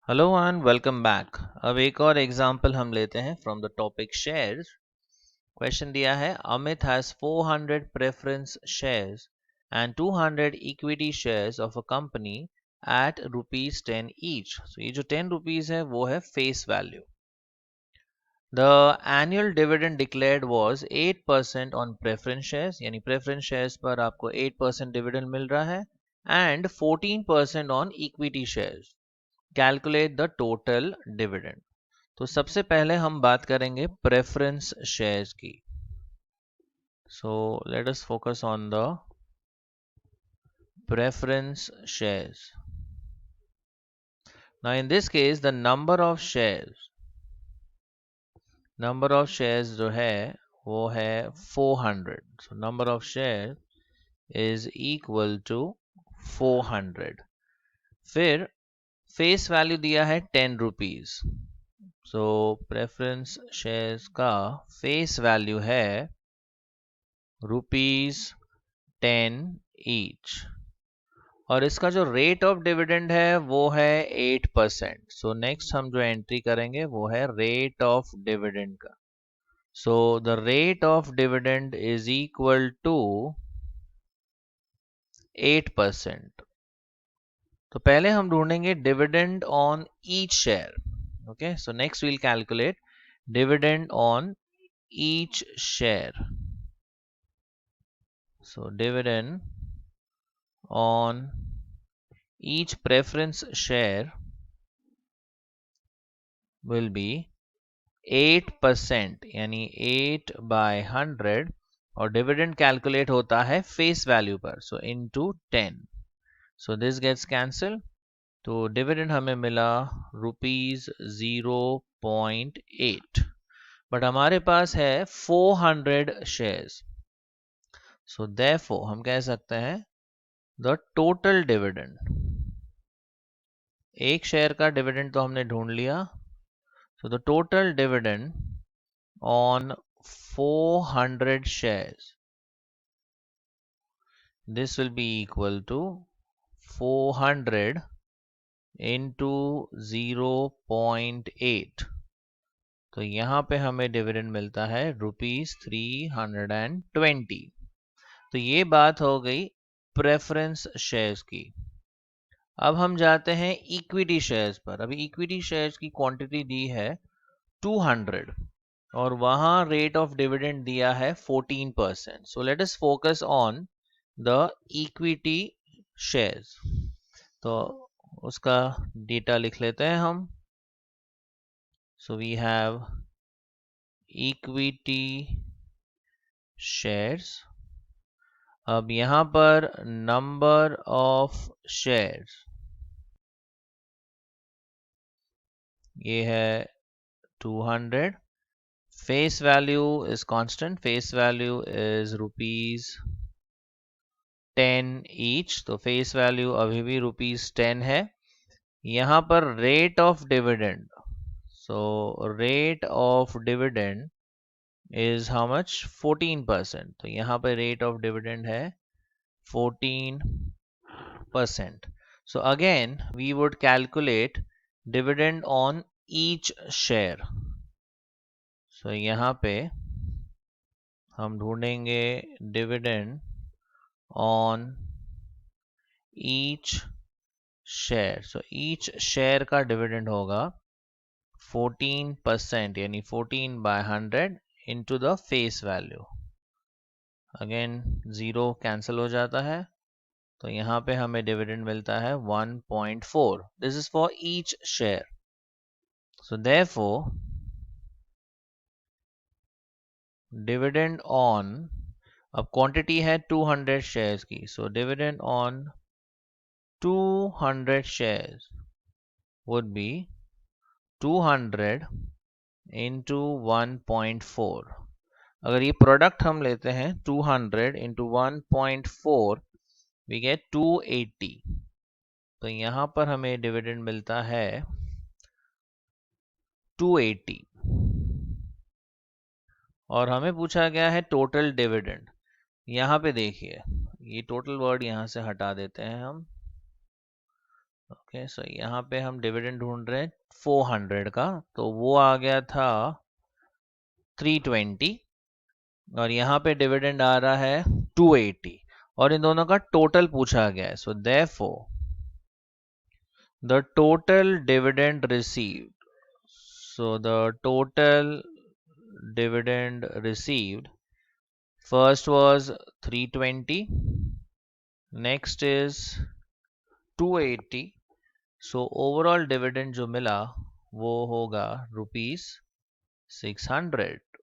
Hello and welcome back. अब एक और एग्जांपल हम लेते हैं from the topic shares. Question दिया है Amit has 400 preference shares and 200 equity shares of a company at ₹10 each. So ये जो 10 रुपीज है वो है face value. The annual dividend declared was 8% on preference shares, यानी प्रेफरेंस शेयर्स पर आपको 8% डिविडेंड मिल रहा है and 14% on equity shares. Calculate the total dividend. तो सबसे पहले हम बात करेंगे प्रेफरेंस शेयर्स की। सो let us focus on the preference shares. Now in this case the number of shares जो है वो है 400. So number of shares is equal to 400. फिर फेस वैल्यू दिया है 10 रुपीज। सो प्रेफरेंस शेयर्स का फेस वैल्यू है ₹10 ईच और इसका जो रेट ऑफ डिविडेंड है वो है 8%। सो नेक्स्ट हम जो एंट्री करेंगे वो है रेट ऑफ डिविडेंड का। So the rate of dividend is equal to 8%। तो पहले हम ढूंढेंगे dividend on each share. Okay, so next we'll calculate dividend on each share. So dividend on each preference share will be 8%, यानी 8/100 और dividend calculate होता है face value पर, so into 10। So this gets cancelled. तो dividend हमें मिला ₹0.8, but हमारे पास है 400 शेयर्स। सो देयरफॉर हम कह सकते हैं द टोटल डिविडेंड, एक शेयर का डिविडेंड तो हमने ढूंढ लिया। So the total dividend on 400 shares, this will be equal to 400 into 0.8। तो यहाँ पे हमें डिविडेंड मिलता है ₹320। तो ये बात हो गई प्रेफरेंस शेयर्स की। अब हम जाते हैं इक्विटी शेयर्स पर। अभी इक्विटी शेयर्स की क्वांटिटी दी है 200 और वहां रेट ऑफ डिविडेंड दिया है 14%। So let us focus on the equity shares. तो उसका डेटा लिख लेते हैं हम। So we have equity shares. अब यहां पर नंबर ऑफ शेयर्स ये है 200। Face value is constant, face value is ₹10 each. तो फेस वैल्यू अभी भी ₹10 है। यहाँ पर rate of dividend, so rate of dividend is how much 14%। तो यहाँ पे रेट ऑफ डिविडेंड है 14%। सो again we would calculate dividend on each share. So यहाँ पे हम ढूंढेंगे dividend on each share. So each share का डिविडेंड होगा 14%, यानी 14/100 into the face value। Again zero cancel हो जाता है, तो यहाँ पे हमें डिविडेंड मिलता है 1.4। This is for each share. So therefore dividend on, अब क्वांटिटी है 200 शेयर्स की, so dividend on 200 shares would be 200 into 1.4। अगर ये प्रोडक्ट हम लेते हैं 200 into 1.4 we get 280। तो यहाँ पर हमें डिविडेंड मिलता है 280 और हमें पूछा गया है टोटल डिविडेंड। यहाँ पे देखिए, ये टोटल वर्ड यहाँ से हटा देते हैं हम। ओके, सो यहाँ पे हम डिविडेंड ढूंढ रहे हैं 400 का, तो वो आ गया था 320, और यहाँ पे डिविडेंड आ रहा है 280, और इन दोनों का टोटल पूछा गया है. So therefore the total dividend received, so the total dividend received, first was 320, next is 280, so overall dividend जो मिला वो होगा rupees 600.